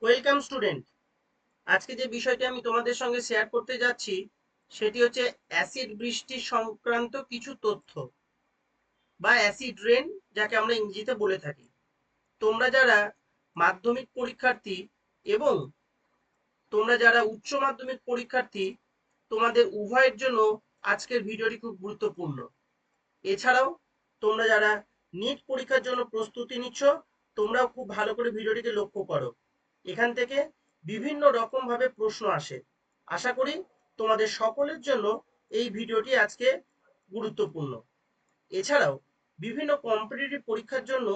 Welcome student. আজকে যে বিষয়টি আমি তোমাদের সঙ্গে শেয়ার করতে যাচ্ছি সেটি হচ্ছে অ্যাসিড বৃষ্টি সংক্রান্ত কিছু তথ্য বা অ্যাসিড রেন, যাকে আমরা ইংরেজিতে বলে থাকি। তোমরা যারা মাধ্যমিক পরীক্ষার্থী এবং তোমরা যারা উচ্চ মাধ্যমিক পরীক্ষার্থী, তোমাদের উভয়ের জন্য আজকের ভিডিওটি খুব গুরুত্বপূর্ণ। এছাড়াও তোমরা যারা নিট পরীক্ষার জন্য প্রস্তুতি নিচ্ছ, তোমরাও খুব ভালো করে ভিডিওটিকে লক্ষ্য করো। এখান থেকে বিভিন্ন রকম ভাবে প্রশ্ন আসে। আশা করি তোমাদের সকলের জন্য এই ভিডিওটি আজকে গুরুত্বপূর্ণ। এছাড়াও বিভিন্ন কম্পিটিটিভ পরীক্ষার জন্য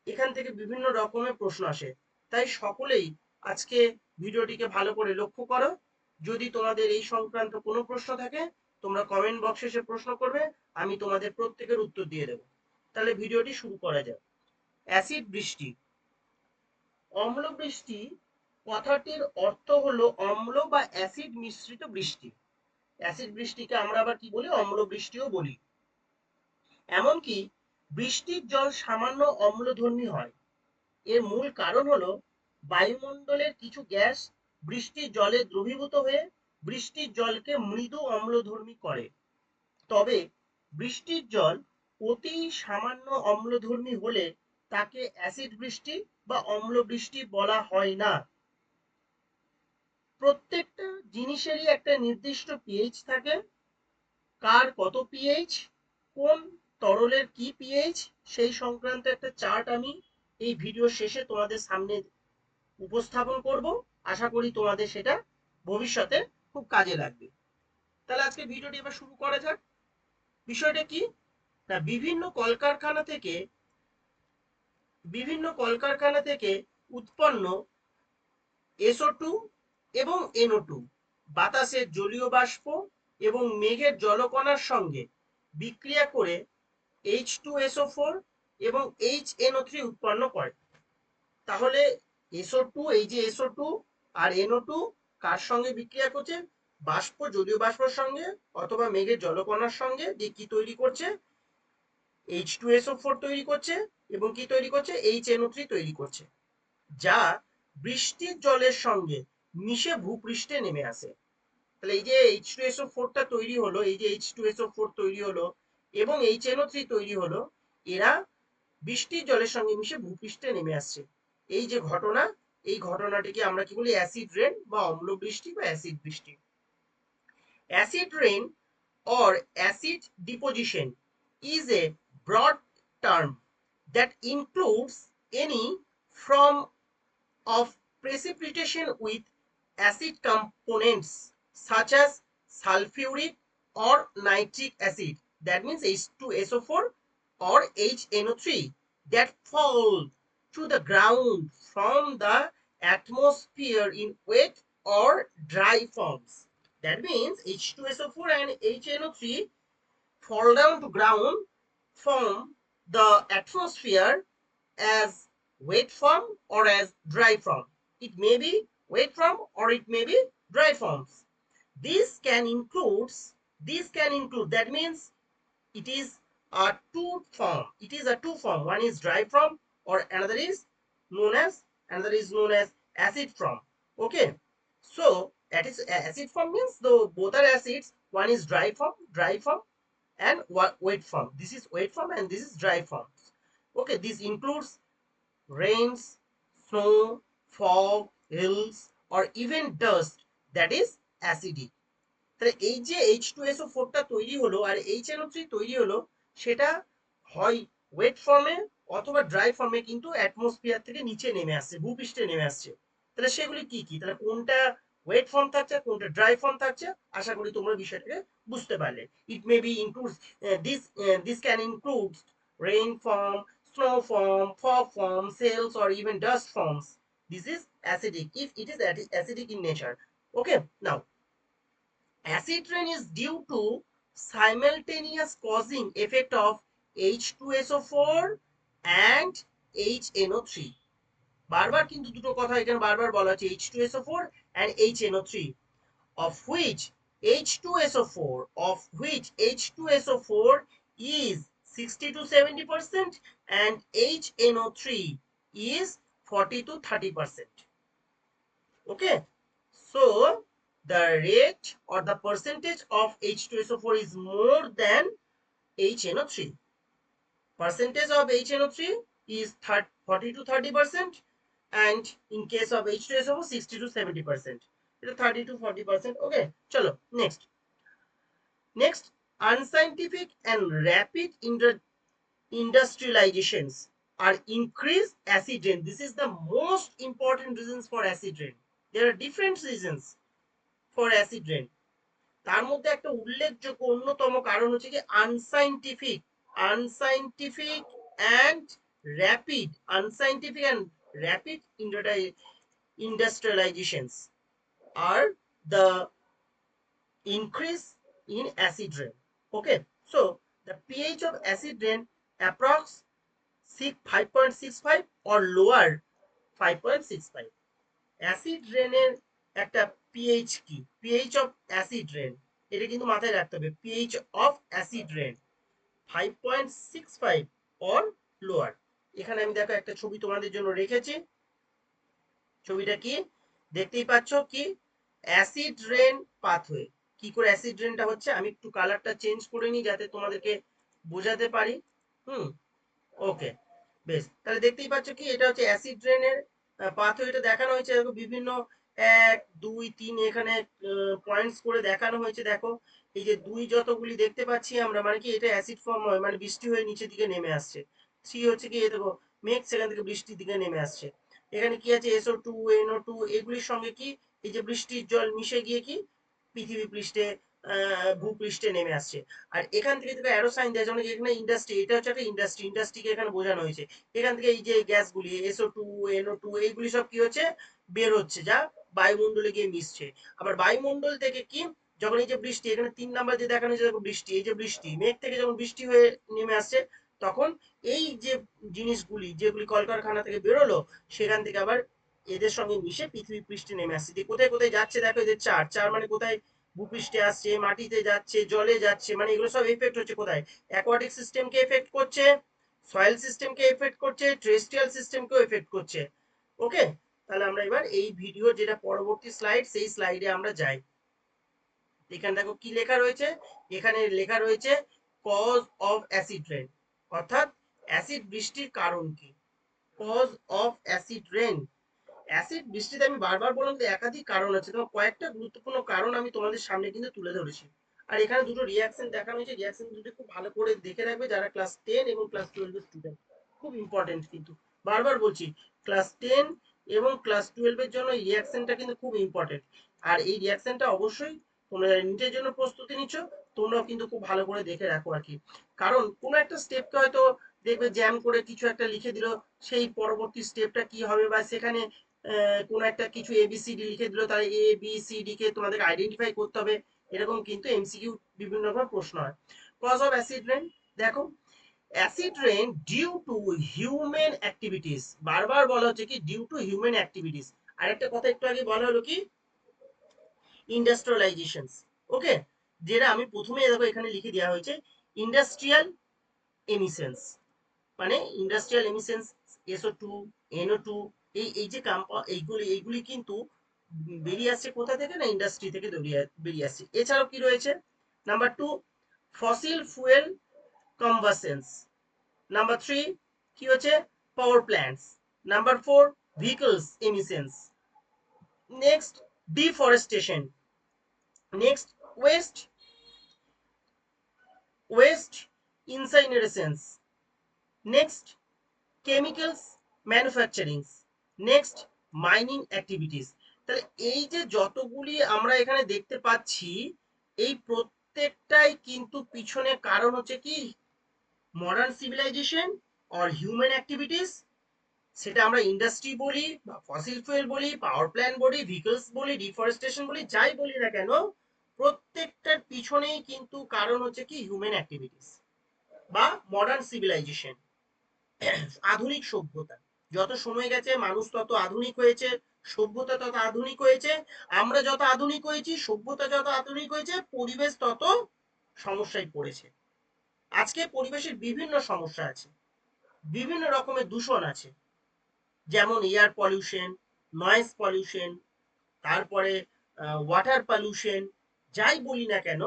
এখান থেকে বিভিন্ন রকমের প্রশ্ন আসে। তাই সকলেই আজকে ভিডিওটিকে ভালো করে লক্ষ্য করো। যদি তোমাদের এই সংক্রান্ত কোনো প্রশ্ন থাকে, তোমরা কমেন্ট বক্সে এসে প্রশ্ন করবে, আমি তোমাদের প্রত্যেকের উত্তর দিয়ে দেবো। তাহলে ভিডিওটি শুরু করা যাক। অ্যাসিড বৃষ্টি। অম্ল বৃষ্টি কথাটির অর্থ হলো অম্ল বা অ্যাসিড মিশ্রিত বৃষ্টি। অ্যাসিড বৃষ্টিকে আমরা আবার কি বলি? অম্ল বৃষ্টিও বলি। এমনকি বৃষ্টির জল সামান্য অম্লধর্মী হয়। এর মূল কারণ হলো বায়ুমণ্ডলের কিছু গ্যাস বৃষ্টির জলে দ্রবীভূত হয়ে বৃষ্টির জলকে মৃদু অম্লধর্মী করে। তবে বৃষ্টির জল অতি সামান্য অম্লধর্মী হলে তাকে অ্যাসিড বৃষ্টি বা অম্ল বৃষ্টি বলা হয় না। প্রত্যেকটা জিনিসেরই একটা নির্দিষ্ট পিএইচ থাকে। কার কত পিএইচ, কোন তরলের কি পিএইচ, সেই সংক্রান্ত একটা চার্ট আমি এই ভিডিও শেষে তোমাদের সামনে উপস্থাপন করব। আশা করি তোমাদের সেটা ভবিষ্যতে খুব কাজে লাগবে। তাহলে আজকে ভিডিওটি এবার শুরু করা যাক। বিষয়টা কি না, বিভিন্ন কলকারখানা থেকে উৎপন্ন SO2 এবং NO2 বাতাসের জলীয় বাষ্প এবং মেঘের জলকণার সঙ্গে বিক্রিয়া করে H2SO4 এবং HNO3 উৎপন্ন করে। তাহলে SO2, এই যে SO2 আর NO2 কার সঙ্গে বিক্রিয়া করছে? বাষ্প, জলীয় বাষ্পের সঙ্গে অথবা মেঘের জলকণার সঙ্গে, দিয়ে কি তৈরি করছে? H2SO4 তৈরি করছে এবং কি তৈরি করছে? HNO3 তৈরি করছে, যা বৃষ্টির জলের সঙ্গে মিশে ভূপৃষ্ঠে নেমে আসে। তাহলে এই যে H2SO4টা তৈরি হলো, এই যে H2SO4 তৈরি হলো এবং HNO3 তৈরি হলো, এরা বৃষ্টির জলের সঙ্গে মিশে ভূপৃষ্ঠে নেমে আসছে। এই যে ঘটনা, এই ঘটনাটিকে আমরা কি বলি? অ্যাসিড রেন বা অম্ল বৃষ্টি বা অ্যাসিড বৃষ্টি। Acid rain or acid deposition is a broad term that includes any form of precipitation with acid components such as sulfuric or nitric acid, that means H2SO4 or HNO3, that fall to the ground from the atmosphere in wet or dry forms. That means H2SO4 and HNO3 fall down to ground from the atmosphere as wet form or as dry form. It may be wet form or it may be dry forms. This can include, that means it is a two form. It is a two form. One is dry form or another is known as acid form. Okay, so that is acid form means though both are acids. One is dry form and wet form. This is wet form and this is dry form. Okay, this includes rains, snow, fog, hills, or even dust that is acidic. তাহলে এই যে H2SO4 টা তৈরি হলো আর HNO3 তৈরি হলো, সেটা হয় ওয়েট ফর্মে অথবা ড্রাই ফর্মে, কিন্তু অ্যাটমসফিয়ার থেকে নিচে নেমে আসছে, ভূপৃষ্ঠে নেমে আসছে। তাহলে সেগুলি কি কি? তাহলে কোনটা ওয়েট ফর্ম থাকছে, কোনটা ড্রাই ফর্ম থাকছে? আশা করি তোমরা বিষয়টাকে বুঝতে পারলে। It may be includes this can include rain form, snow form, fog form, cells, or even dust forms. This is acidic if it is acidic in nature. Okay, now acid rain is due to simultaneous causing effect of H2SO4 and HNO3. বারবার কিন্তু দুটো কথা এখানে বারবার বলা হচ্ছে, H2SO4 and HNO3, of which H2SO4 is 60 to 70% and HNO3 is 40 to 30%. Okay, so the rate or the percentage of H2SO4 is more than HNO3. Percentage of HNO3 is 40 to 30%, and in case of H2SO4 60 to 70%. এটা 30 to 40%. Okay, চলো next unscientific and rapid industrializations are increased acid rain. This is the most important reasons for acid rain. There are different reasons for acid rain. তার মধ্যে একটা উল্লেখযোগ্য অন্যতম কারণ হচ্ছে কি unscientific and rapid industrializations are the increase in acid rain. Okay, so the pH of acid rain approx 5.65 or lower 5.65. Acid রেনের একটা pH কি, পিএইচ অফ অ্যাসিড রেন, এটা কিন্তু মাথায় রাখতে হবে। PH of acid rain 5.65 or lower. এখানে আমি দেখো একটা ছবি তোমাদের জন্য রেখেছি। ছবিটা কি দেখতেই পাচ্ছ, কি অ্যাসিড রেন পাথওয়ে। কি করে অ্যাসিড রেনটা হচ্ছে, আমি একটু কালারটা চেঞ্জ করে নিই যাতে তোমাদেরকে বোঝাতে পারি। ওকে, বেশ, তাহলে দেখতেই পাচ্ছ কি এটা হচ্ছে অ্যাসিড ড্রেনের পাথওয়েটা দেখানো হয়েছে। দেখো বিভিন্ন 1 2 3 এখানে পয়েন্টস করে দেখানো হয়েছে। দেখো এই যে 2 যতগুলি দেখতে পাচ্ছি আমরা, মানে কি এটা অ্যাসিড ফর্ম হয়, মানে বৃষ্টি হয়ে নিচের দিকে নেমে আসছে। 3 হচ্ছে কি, এই দেখো মেঘ সেখান থেকে বৃষ্টির দিকে নেমে আসছে। এখানে কি আছে, SO2 NO2, এগুলির সঙ্গে কি এই যে বৃষ্টির জল মিশে গিয়ে কি পৃথিবী পৃষ্ঠে ভূপৃষ্ঠে নেমে আসছে। আর এখান থেকে দেখো অ্যারো সাইন দেয়, যেমন এখানে ইন্ডাস্ট্রি, এটা হচ্ছে একটা ইন্ডাস্ট্রিকে এখানে বোঝানো হয়েছে। এখান থেকে এই যে গ্যাসগুলি SO2 NO2 এইগুলি সব কি হচ্ছে, বের হচ্ছে, যা বায়ুমণ্ডলে গিয়ে মিশছে। আবার বায়ুমণ্ডল থেকে কি, যখন এই যে বৃষ্টি, এখানে 3 নাম্বার যে দেখানো হয়েছে দেখো বৃষ্টি, এই যে বৃষ্টি মেঘ থেকে যখন বৃষ্টি হয়ে নেমে আসছে, তখন এই যে জিনিসগুলি যেগুলি কলকারখানা থেকে বেরোলো, সেখান থেকে আবার এদের সঙ্গে মিশে পৃথিবী পৃষ্ঠে নেমে আসছে। কোথায় কোথায় যাচ্ছে দেখো, এদের চার মানে কোথায় ভূপৃষ্ঠে আসছে, মাটিতে যাচ্ছে, জলে যাচ্ছে, মানে এগুলো সব এফেক্ট হচ্ছে কোথায়, অ্যাকোয়াটিক সিস্টেমকে এফেক্ট করছে, সয়েল সিস্টেমকে এফেক্ট করছে, টেরেস্ট্রিয়াল সিস্টেমকেও এফেক্ট করছে। ওকে, তাহলে আমরা এবার এই ভিডিও যেটা পরবর্তী স্লাইড, সেই স্লাইডে আমরা যাই। এখানে দেখো কি লেখা রয়েছে, এখানে লেখা রয়েছে কজ অফ অ্যাসিড রেন, অর্থাৎ অ্যাসিড বৃষ্টির কারণ কি। Cause of acid rain, acid বৃষ্টিতে আমি বারবার বললাম যে একাধিক কারণ আছে, তোমার কয়েকটা গুরুত্বপূর্ণ কারণ আমি তোমাদের সামনে কিন্তু তুলে ধরেছি। আর এখানে দুটো রিয়াকশন দেখানো হয়েছে, রিয়াকশন দুটো খুব ভালো করে দেখে রাখবে যারা ক্লাস 10 এবং ক্লাস 12 এর স্টুডেন্ট। খুব ইম্পর্টেন্ট কিন্তু, বারবার বলছি, ক্লাস 10 এবং ক্লাস 12 এর জন্য এই রিয়াকশনটা কিন্তু খুব ইম্পর্টেন্ট। আর এই রিয়াকশনটা অবশ্যই তোমরা নিজের জন্য প্রস্তুতি নিচ্ছ, তোমরাও কিন্তু খুব ভালো করে দেখে রাখো আর কি। কারণ কোনো একটা স্টেপকে হয়তো দেখবে জ্যাম করে কিছু একটা লিখে দিল, সেই পরবর্তী স্টেপটা কি হবে, বা সেখানে কোনো একটা কিছু ABCD লিখে দিল, তাহলে ABCD কে তোমাদের আইডেন্টিফাই করতে হবে। এরকম কিন্তু MCQ বিভিন্ন রকম প্রশ্ন হয়। কজ অফ অ্যাসিড রেন, দেখো acid rain due to human activities, বারবার বলা হচ্ছে কি ডিউ টু হিউম্যান অ্যাক্টিভিটিস। আরেকটা কথা একটু আগে বলা হলো কি ইন্ডাস্ট্রিয়ালাইজেশনস। ওকে, যেটা আমি প্রথমে দেখো এখানে লিখে দেওয়া হয়েছে ইন্ডাস্ট্রিয়াল এমিশনস, মানে ইন্ডাস্ট্রিয়াল এমিশনস, SO2 NO2, এই যে এইগুলি কিন্তু বেরিয়ে আসছে কোথা থেকে না, ইন্ডাস্ট্রি থেকে বেরিয়ে আসছে। এছাড়াও কি রয়েছে, number 2 fossil fuel combustions, number 3 কি হচ্ছে power plants, number 4 vehicles emissions, next deforestation, next waste waste incinerations, next chemicals manufacturing, next mining activities. তাহলে এই যে যতগুলি আমরা এখানে দেখতে পাচ্ছি, এই প্রত্যেকটাই কিন্তু পিছনে কারণ হচ্ছে কি modern civilization or human activities. সেটা আমরা ইন্ডাস্ট্রি বলি, বা ফসিল ফুয়েল বলি, পাওয়ার প্ল্যান্ট বলি, ভেহিকলস বলি, ডিফরেস্টেশন বলি, যাই বলি না কেন, প্রত্যেকটার পিছনেই কিন্তু কারণ হচ্ছে কি হিউম্যান অ্যাক্টিভিটিস বা মডার্ন সিভিলাইজেশন, আধুনিক সভ্যতা। যত সময় গেছে মানুষ তত আধুনিক হয়েছে, সভ্যতা তত আধুনিক হয়েছে, আমরা যত আধুনিক হয়েছি, সভ্যতা যত আধুনিক হয়েছে, পরিবেশ তত সমস্যায় পড়েছে। আজকে পরিবেশের বিভিন্ন সমস্যা আছে, বিভিন্ন রকমের দূষণ আছে, যেমন এয়ার পলিউশন, নয়েজ পলিউশন, তারপরে ওয়াটার পলিউশন, যাই বলি না কেন,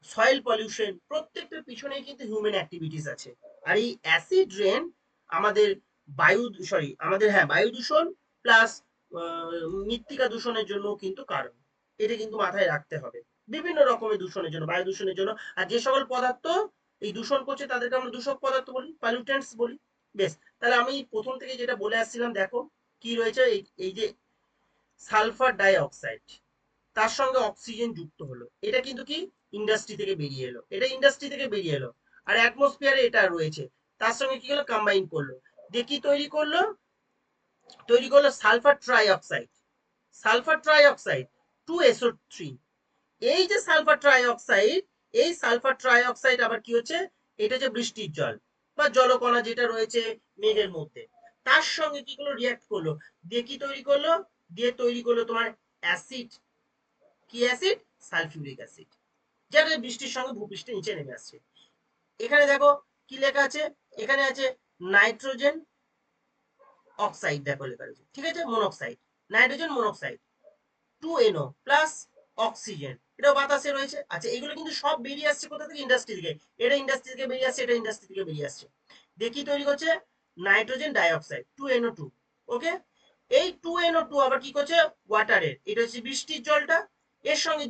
সয়েল পলিউশন, প্রত্যেকটার পিছনেই কিন্তু হিউম্যান অ্যাক্টিভিটিস আছে। আর এই অ্যাসিড রেন আমাদের বায়ু, সরি আমাদের, হ্যাঁ, বায়ু দূষণ প্লাস মৃত্তিকা দূষণের জন্য কিন্তু কারণ। এটা কিন্তু মাথায় রাখতে হবে। বিভিন্ন রকমের দূষণের জন্য, বায়ু দূষণের জন্য। আর যে সকল পদার্থ এই দূষণ করছে তাদেরকে আমরা দূষক পদার্থ বলি, পলিউটেন্টস বলি। বেশ, তাহলে আমি প্রথম থেকে যেটা বলে আসছিলাম, দেখো কি রয়েছে, এই যে সালফার ডাই অক্সাইড, তার সঙ্গে অক্সিজেন যুক্ত হলো, এটা কিন্তু কি ইন্ডাস্ট্রি থেকে বেরিয়ে এলো, এটা ইন্ডাস্ট্রি থেকে বেরিয়ে এলো। আর অ্যাটমসফিয়ারে এটা রয়েছে, তার সঙ্গে কি হলো, কম্বাইন করলো, দিয়ে কি তৈরি করলো, তৈরি করলো sulphur try oxide, sulphur try oxide 2SO3। এই যে সালফার ট্রাই অক্সাইড, এই সালফার ট্রাই অক্সাইড আবার কি হচ্ছে, এটা যে বৃষ্টির জল বা জলকণা যেটা রয়েছে মেঘের মধ্যে, তার সঙ্গে কি করলো, রিয়াক্ট করলো, দিয়ে কি তৈরি করলো, দিয়ে তৈরি করলো তোমার অ্যাসিড। কি অ্যাসিড, সালফিউরিক অ্যাসিড, যেটা বৃষ্টির সঙ্গে ভূপৃষ্ঠে নিচে নেমে আসছে। এখানে দেখো কি লেখা আছে, এখানে আছে নাইট্রোজেন অক্সাইড, দেখো লেখা আছে, ঠিক আছে, monoxide, nitrogen monoxide 2NO plus oxygen, এটাও বাতাসে রয়েছে। আচ্ছা, এগুলো কিন্তু সব বেরিয়ে আসছে কোথা থেকে, ইন্ডাস্ট্রি থেকে। এটা ইন্ডাস্ট্রি থেকে বেরিয়ে আসছে, এটা ইন্ডাস্ট্রি থেকে বেরিয়ে আসছে। দেখি তৈরি করছে নাইট্রোজেন ডাইঅক্সাইড 2NO2। ওকে, এই 2NO2 আবার কি করছে, ওয়াটারের, এটা হচ্ছে বৃষ্টির জলটা, এর সঙ্গে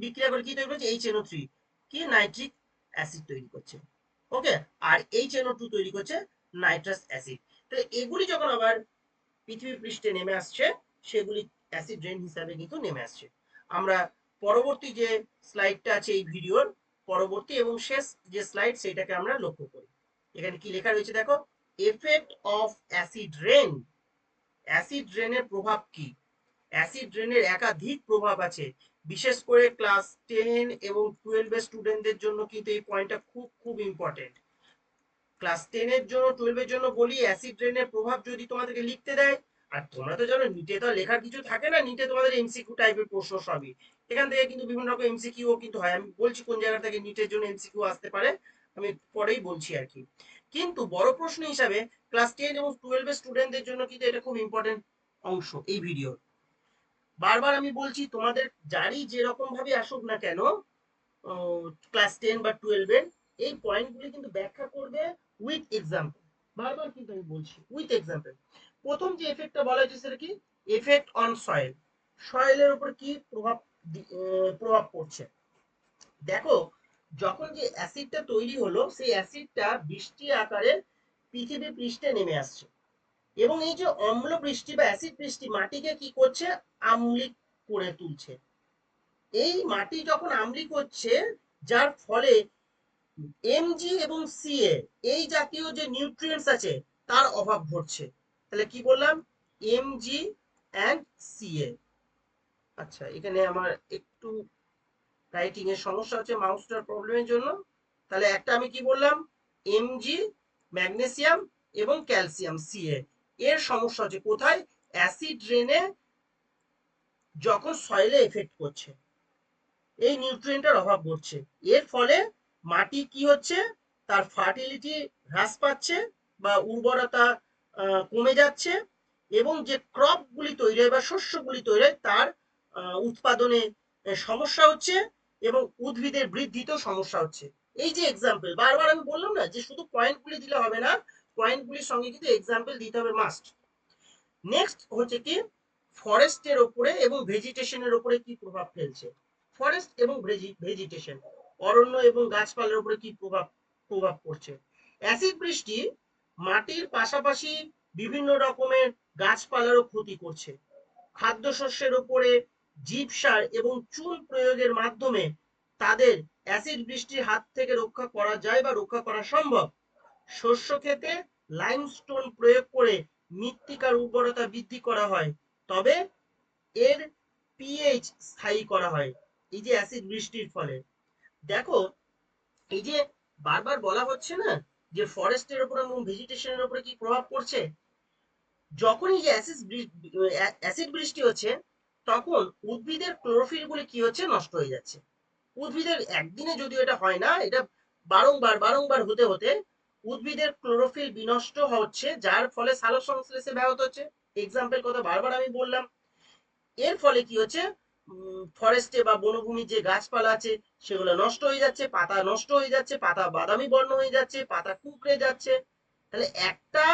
বিক্রিয়া করে কি তৈরি করছে, HNO3, কি নাইট্রিক অ্যাসিড তৈরি করছে। ওকে, আর HNO2 তৈরি করছে নাইট্রাস অ্যাসিড। তাহলে এগুলি যখন আবার পৃথিবী পৃষ্ঠে নেমে আসছে, সেগুলি অ্যাসিড রেন হিসাবে কিন্তু নেমে আসছে। আমরা পরবর্তী যে স্লাইডটা আছে এই ভিডিওর পরবর্তী এবং শেষ যে স্লাইড, সেটাকে আমরা লক্ষ্য করি। এখানে কি লেখা রয়েছে দেখো, effect of acid rain. Acid রেনের প্রভাব কি, অ্যাসিড রেনের একাধিক প্রভাব আছে, বিশেষ করে ক্লাস 10 এবং 12 এর স্টুডেন্টদের জন্য কিন্তু এই পয়েন্টটা খুব খুব ইম্পর্টেন্ট। ক্লাস 10 এর জন্য, 12 এর জন্য বলি, অ্যাসিড রেনের প্রভাব যদি তোমাদেরকে লিখতে দেয়, আর তোমরা তো জানো নিটে তো লেখার কিছু থাকে না, নিটে তোমাদের এমসিকিউ টাইপের প্রশ্ন সবই, এখান থেকে কিন্তু বিভিন্ন রকম এমসিকিউ কিন্তু হয়। আমি বলছি কোন জায়গা থেকে নিটের জন্য এমসিকিউ আসতে পারে, আমি পরেই বলছি আর কি। কিন্তু বড় প্রশ্ন হিসাবে ক্লাস 10 এবং 12 এর স্টুডেন্টদের জন্য কিন্তু এটা খুব ইম্পর্টেন্ট অংশ এই ভিডিও। বারবার আমি বলছি, তোমাদের যারই যেরকম ভাবে আসুক না কেন ক্লাস 10 বা 12 এর, এই পয়েন্টগুলি কিন্তু ব্যাখ্যা করবে উইথ এক্সাম্পল। বারবার কিন্তু আমি বলছি উইথ এক্সাম্পল। প্রথম যে এফেক্টটা বলা হয়েছে সেটা কি, এফেক্ট অন সয়েল, সয়েলের উপর কি প্রভাব প্রভাব পড়ছে। দেখো, যখন যে অ্যাসিডটা তৈরি হলো, সেই অ্যাসিডটা বৃষ্টি আকারে পৃথিবী পৃষ্ঠে নেমে আসছে, এবং এই যে অম্ল বৃষ্টি বা অ্যাসিড বৃষ্টি মাটিকে কি করছে, আম্লিক করে তুলছে। এই মাটি যখন আম্লিক হচ্ছে, যার ফলে এমজি এবং সিএ, এই জাতীয় যে নিউট্রিয়েন্টস আছে তার অভাব ঘটছে। তাহলে কি বললাম, এমজি অ্যান্ড সিএ। আচ্ছা, এখানে আমার একটু রাইটিং এর সমস্যা হচ্ছে মাউসটার প্রবলেমের জন্য। তাহলে একটা আমি কি বললাম, এমজি, ম্যাগনেসিয়াম এবং ক্যালসিয়াম সিএ, এর সমস্যা হচ্ছে কোথায়, অ্যাসিড রেনে যখন সয়েলে এফেক্ট করছে, এই নিউট্রিয়েন্টের অভাব ঘটছে। এর ফলে মাটি কি হচ্ছে, তার ফার্টিলিটি হ্রাস পাচ্ছে বা উর্বরতা কমে যাচ্ছে, এবং যে ক্রপগুলি তৈরি হয় বা শস্যগুলি তৈরি হয় তার উৎপাদনে সমস্যা হচ্ছে, এবং উদ্ভিদের বৃদ্ধিতেও সমস্যা হচ্ছে। এই যে এক্সাম্পল, বারবার আমি বললাম না যে শুধু পয়েন্টগুলি দিলে হবে না, পয়েন্টগুলির সঙ্গে কিন্তু এক্সাম্পল দিতে হবে মাস্ট। নেক্সট হচ্ছে কি, ফরেস্টের ওপরে এবং ভেজিটেশনের ওপরে কি প্রভাব ফেলছে। ফরেস্ট এবং ভেজিটেশন, অরণ্য এবং গাছপালার উপরে কি প্রভাব প্রভাব পড়ছে। অ্যাসিড বৃষ্টি মাটির পাশাপাশি বিভিন্ন রকমের গাছপালারও ক্ষতি করছে। খাদ্যশস্যের উপরে জীবসার এবং চুন প্রয়োগের মাধ্যমে তাদের অ্যাসিড বৃষ্টির হাত থেকে রক্ষা করা যায় বা রক্ষা করা সম্ভব। শস্য ক্ষেতে লাইমস্টোন প্রয়োগ করে মৃত্তিকার উর্বরতা বৃদ্ধি করা হয়, তবে এর পিএইচ স্থায়ী করা হয় এই যে অ্যাসিড বৃষ্টির ফলে। দেখো, এই যে বারবার বলা হচ্ছে না যে ফরেস্টের উপর এবং ভেজিটেশনের উপরে কি প্রভাব পড়ছে, যখন এই যে অ্যাসিড বৃষ্টি হচ্ছে, তখন উদ্ভিদের ক্লোরোফিল গুলি কি হচ্ছে, নষ্ট হয়ে যাচ্ছে। উদ্ভিদের একদিনে যদিও এটা হয় না, এটা বারংবার বারংবার হতে হতে উদ্ভিদের ক্লোরোফিল বিনষ্ট হচ্ছে, যার ফলে সালোকসংশ্লেষে ব্যাহত হচ্ছে। এক্সাম্পল কথা বারবার আমি বললাম। এর ফলে কি হচ্ছে, ফরেস্টে বা বনভূমির যে গাছপালা আছে সেগুলো নষ্ট হয়ে যাচ্ছে, পাতা নষ্ট হয়ে যাচ্ছে, পাতা বাদামি বর্ণ হয়ে যাচ্ছে, পাতা কুঁকড়ে যাচ্ছে। তাহলে একটা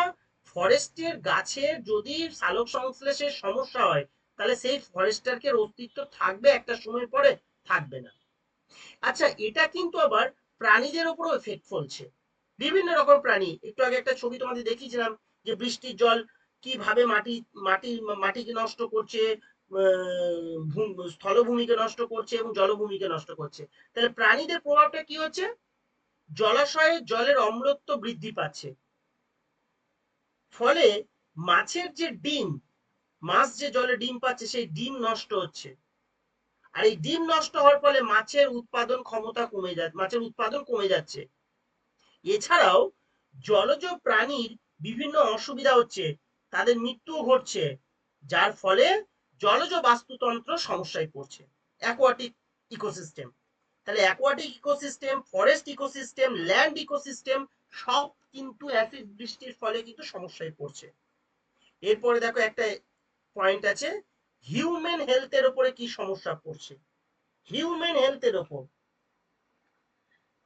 ফরেস্টের গাছের যদি সালোক সংশ্লেষের সমস্যা হয়, তাহলে সেই ফরেস্টারকে অস্তিত্ব থাকবে একটা সময় পরে? থাকবে না। আচ্ছা, এটা কিন্তু আবার প্রাণীদের উপরও এফেক্ট ফেলছে। বিভিন্ন রকম প্রাণী, একটু আগে একটা ছবি তোমাদের দেখিয়েছিলাম যে বৃষ্টির জল কিভাবে মাটি মাটিকে নষ্ট করছে, স্থলভূমিকে নষ্ট করছে এবং জলভূমিকে নষ্ট করছে। তাহলে প্রাণীদের প্রভাবটা কি হচ্ছে? জলাশয়ে জলের অম্লত্ব বৃদ্ধি পাচ্ছে, ফলে মাছের যে ডিম, মাছ যে জলে ডিম পাচ্ছে সেই ডিম নষ্ট হচ্ছে। আর এই ডিম নষ্ট হওয়ার ফলে মাছের উৎপাদন ক্ষমতা কমে যাচ্ছে, মাছের উৎপাদন কমে যাচ্ছে। এছাড়াও জলজ প্রাণীর বিভিন্ন অসুবিধা হচ্ছে, তাদের মৃত্যুও ঘটছে, যার ফলে জলজ বাস্তুতন্ত্র সমস্যায় পড়ছে। Aquatic ecosystem. তাহলে aquatic ecosystem, forest ecosystem, land ecosystem সব কিন্তু অ্যাসিড বৃষ্টির ফলে কিন্তু সমস্যায় পড়ছে। এরপরে দেখো একটা পয়েন্ট আছে, হিউম্যান হেলথের উপরে কি সমস্যা পড়ছে। হিউম্যান হেলথের উপর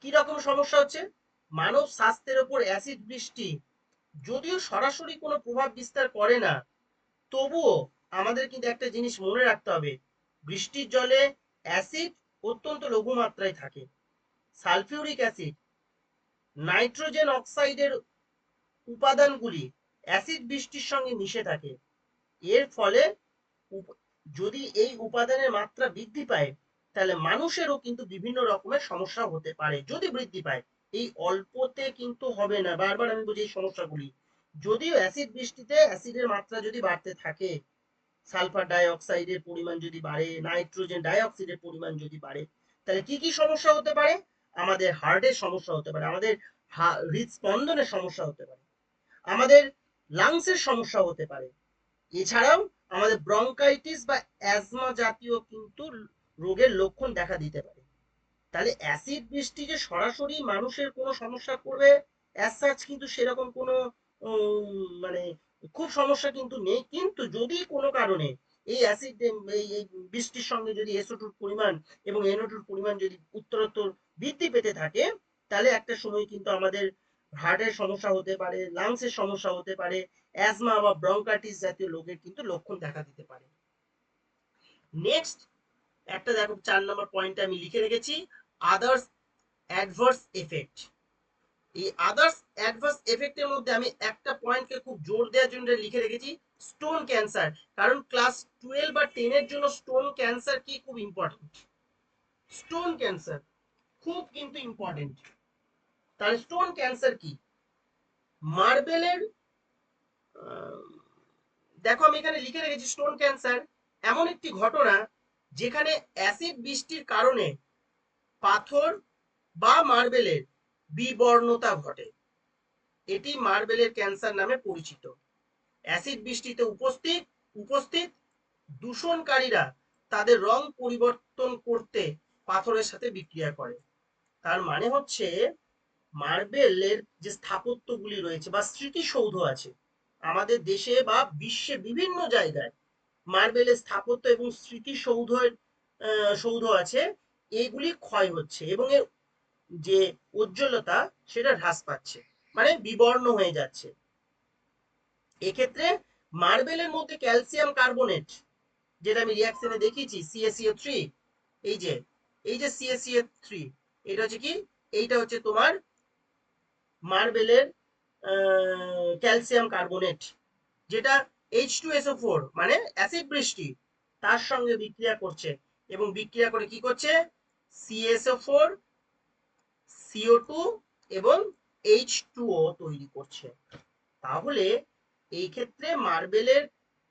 কি রকম সমস্যা হচ্ছে? মানব স্বাস্থ্যের উপর অ্যাসিড বৃষ্টি যদিও সরাসরি কোনো প্রভাব বিস্তার করে না, তবুও আমাদের কিন্তু একটা জিনিস মনে রাখতে হবে, বৃষ্টির জলে অ্যাসিড অত্যন্ত লঘুমাত্রায় থাকে। সালফিউরিক অ্যাসিড, নাইট্রোজেন অক্সাইডের উপাদানগুলি অ্যাসিড বৃষ্টির সঙ্গে মিশে থাকে। এর ফলে যদি এই উপাদানের মাত্রা বৃদ্ধি পায়, তাহলে মানুষেরও কিন্তু বিভিন্ন রকমের সমস্যা হতে পারে যদি বৃদ্ধি পায়। এই অল্পতে কিন্তু হবে না, বারবার আমি বলছি এই সমস্যাগুলি। যদিও অ্যাসিড বৃষ্টিতে অ্যাসিডের মাত্রা যদি বাড়তে থাকে, সালফার ডাই অক্সাইডের পরিমাণ যদি বাড়ে, নাইট্রোজেন ডাই অক্সাইডের পরিমাণ যদি বাড়ে, তাহলে কি কি সমস্যা হতে পারে? আমাদের হার্টের সমস্যা হতে পারে, আমাদের হৃদস্পন্দনের সমস্যা হতে পারে, আমাদের লাংসের সমস্যা হতে পারে। এছাড়াও আমাদের ব্রঙ্কাইটিস বা অ্যাজমা জাতীয় কিন্তু রোগের লক্ষণ দেখা দিতে পারে। তাহলে অ্যাসিড বৃষ্টি যে সরাসরি মানুষের কোনো সমস্যা করবে, অ্যাজ সাচ কিন্তু সেরকম কোনো মানে খুব সমস্যা কিন্তু নেই। কিন্তু যদি কোনো কারণে এই অ্যাসিড এই বৃষ্টির সঙ্গে যদি এসও2 পরিমাণ এবং NO2 পরিমাণ যদি উত্তরোত্তর বৃদ্ধি পেতে থাকে, তাহলে একটা সময় কিন্তু আমাদের হার্টের সমস্যা হতে পারে, লাংসের সমস্যা হতে পারে, অ্যাজমা বা ব্রঙ্কাইটিস জাতীয় রোগের কিন্তু লক্ষণ দেখা দিতে পারে। নেক্সট একটা দেখো, 4 নম্বর পয়েন্টে আমি লিখে রেখেছি, আদার্স অ্যাডভার্স এফেক্ট। এই আদার্স অ্যাডভার্স এফেক্টের মধ্যে আমি একটা পয়েন্টকে খুব জোর দেওয়ার জন্য লিখে রেখেছি, স্টোন ক্যান্সার। কারণ ক্লাস 12 বা 10 এর জন্য স্টোন ক্যান্সার কি খুব ইম্পর্টেন্ট। স্টোন ক্যান্সার খুব কিন্তু ইম্পর্টেন্ট। তাহলে স্টোন ক্যান্সার কি? মার্বেলের, দেখো আমি এখানে লিখে রেখেছি, স্টোন ক্যান্সার এমন একটি ঘটনা যেখানে অ্যাসিড বৃষ্টির কারণে পাথর বা মার্বেলের বিবর্ণতা ঘটে। এটি মার্বেলের ক্যান্সার নামে পরিচিত। অ্যাসিড বৃষ্টিতে উপস্থিত উপস্থিত দূষণকারীরা তাদের রং পরিবর্তন করতে পাথরের সাথে বিক্রিয়া করে। তার মানে হচ্ছে মার্বেলের যে স্থাপত্যগুলি রয়েছে বা স্মৃতিসৌধ আছে আমাদের দেশে বা বিশ্বে বিভিন্ন জায়গায়, মার্বেলের স্থাপত্য এবং স্মৃতিসৌধের সৌধ আছে, এগুলি ক্ষয় হচ্ছে এবং এর যে উজ্জ্বলতা সেটা হ্রাস পাচ্ছে, মানে বিবর্ণ হয়ে যাচ্ছে। এক্ষেত্রে মার্বেলের মধ্যে ক্যালসিয়াম কার্বনেট, যেটা আমি রিয়াকশনে দেখিয়েছি CaCO3, এই যে CaCO3, এটা হচ্ছে কি, এইটা হচ্ছে তোমার মার্বেলের ক্যালসিয়াম কার্বনেট, যেটা H2SO4 মানে অ্যাসিড বৃষ্টি তার সঙ্গে বিক্রিয়া করছে এবং বিক্রিয়া করে কি করছে, CaSO4, CO2 এবং H2O তৈরি করছে। তাহলে এই ক্ষেত্রে মার্বেলের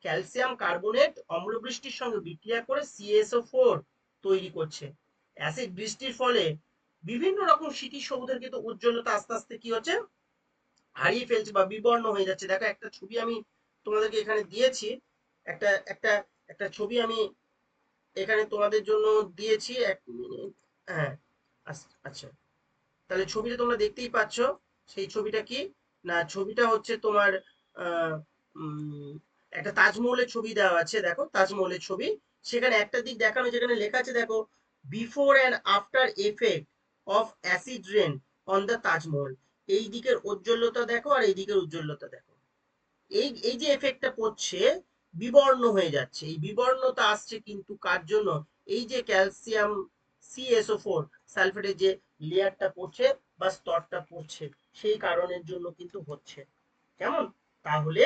ক্যালসিয়াম কার্বনেট অম্ল বৃষ্টির সঙ্গে বিক্রিয়া করে CaSO4 তৈরি করছে। অ্যাসিড বৃষ্টির ফলে বিভিন্ন রকম স্মৃতিসৌধের কিন্তু উজ্জ্বলতা আস্তে আস্তে কি হচ্ছে, হারিয়ে ফেলছে বা বিবর্ণ হয়ে যাচ্ছে। দেখো একটা ছবি আমি তোমাদেরকে এখানে দিয়েছি, একটা একটা একটা ছবি আমি এখানে তোমাদের জন্য দিয়েছি, 1 মিনিট। হ্যাঁ, আচ্ছা, তাহলে ছবিটা তোমরা দেখতেই পাচ্ছ। সেই ছবিটা কি না, ছবিটা হচ্ছে তোমার আহ, একটা তাজমহলের ছবি দেওয়া আছে, দেখো তাজমহলের ছবি, সেখানে একটা দিক দেখানো যেখানে লেখা আছে দেখো, before and after effect of acid rain on the Taj Mahal. এই দিকের উজ্জ্বলতা দেখো আর এই দিকের উজ্জ্বলতা দেখো, এই এই যে এফেক্টটা পড়ছে, বিবর্ণ হয়ে যাচ্ছে। এই বিবর্ণতা আসছে কিন্তু কার জন্য? এই যে ক্যালসিয়াম CSO4 সালফেটের যে লেয়ারটা পড়ছে বা স্তরটা পড়ছে, সেই কারণের জন্য কিন্তু হচ্ছে। কেমন? তাহলে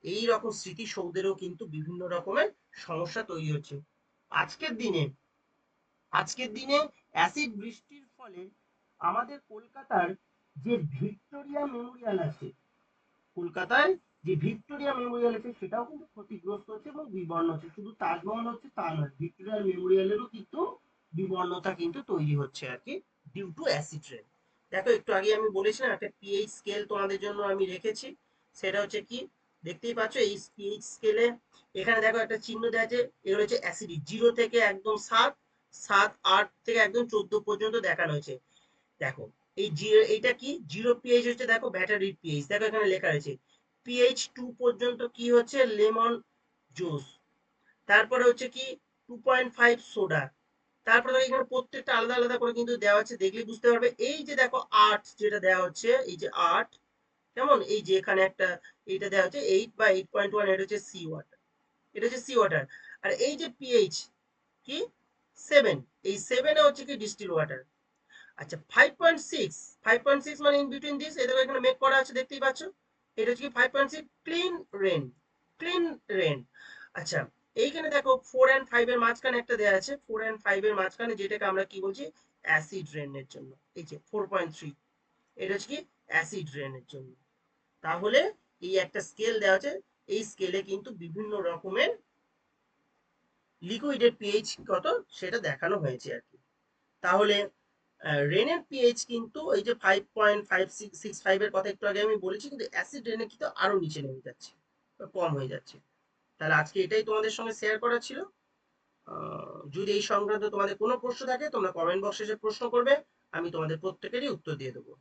এই রকম স্মৃতিসৌধেরও কিন্তু বিভিন্ন রকমের সমস্যা তৈরি হচ্ছে। আজকের দিনে আজকের দিনে অ্যাসিড বৃষ্টির ফলে আমাদের কলকাতার যে ভিক্টোরিয়া মেমোরিয়াল আছে, কলকাতায় যে ভিক্টোরিয়া মেমোরিয়াল আছে সেটাও কিন্তু ক্ষতিগ্রস্ত হচ্ছে এবং বিবর্ণ হচ্ছে। শুধু তাজমহল হচ্ছে তা নয়, ভিক্টোরিয়া মেমোরিয়ালেরও কিন্তু বিবর্ণতা কিন্তু তৈরি হচ্ছে আর কি, ডিউ টু অ্যাসিড রেন। দেখো একটু আগে আমি বলেছিলাম একটা পিএইচ স্কেল তোমাদের জন্য আমি রেখেছি, সেটা হচ্ছে কি, দেখতেই পাচ্ছ এই পিএইচ স্কেলে এখানে দেখো একটা চিহ্ন দেওয়া আছে, এগুলো হচ্ছে অ্যাসিডিক, 0 থেকে একদম 7, 7 8 থেকে একদম 14 পর্যন্ত দেখানো হয়েছে। দেখো এই জিরো, এটা কি জিরো পিএইচ হচ্ছে, দেখো ব্যাটারির পিএইচ, দেখো এখানে লেখা রয়েছে পিএইচ 2 পর্যন্ত কি হচ্ছে লেমন জুস, তারপরে হচ্ছে কি 2.5 সোডা, তারপরে দেখো এখানে প্রত্যেকটা আলাদা আলাদা করে কিন্তু দেওয়া আছে, দেখলে বুঝতে পারবে। এই যে দেখো 8 যেটা দেওয়া হচ্ছে, এই যে 8, কেমন, এই যে এখানে একটা এইটা দেওয়া হচ্ছে 8 বা 8.1, এটা হচ্ছে সি ওয়াটার, এটা হচ্ছে সি ওয়াটার। আর এই যে পিএইচ কি 7, এই 7 এ হচ্ছে কি ডিস্টিল ওয়াটার। আচ্ছা 5.6, 5.6 মানে ইন বিটুইন দিস, এই দেখো এখানে মেক করা আছে দেখতেই পাচ্ছ, এটা হচ্ছে কি 5.6 ক্লিন রেন, ক্লিন রেন। আচ্ছা এইখানে দেখো 4 and 5 এর মাঝখানে একটা দেয়া আছে, 4 and 5 এর মাঝখানে, যেটাকে আমরা কি বলছি, অ্যাসিড রেনের জন্য। এই যে 4.3, এটা হচ্ছে কি অ্যাসিড রেনের জন্য। তাহলে এই একটা স্কেল দেওয়া আছে, এই স্কেলে কিন্তু বিভিন্ন রকমের লিকুইডের পিএইচ কত সেটা দেখানো হয়েছে আর কি। তাহলে রেনের পিএইচ কিন্তু এই যে 5.5665 এর কথা একটু আগে আমি বলেছি, কিন্তু অ্যাসিড রেনে কিন্তু আরো নিচে নেমে যাচ্ছে, কম হয়ে যাচ্ছে। তাহলে আজকে এটাই তোমাদের সঙ্গে শেয়ার করা ছিল। যদি এই সংক্রান্ত তোমাদের কোনো প্রশ্ন থাকে তোমরা কমেন্ট বক্সে এসে প্রশ্ন করবে, আমি তোমাদের প্রত্যেকেরই উত্তর দিয়ে দেবো।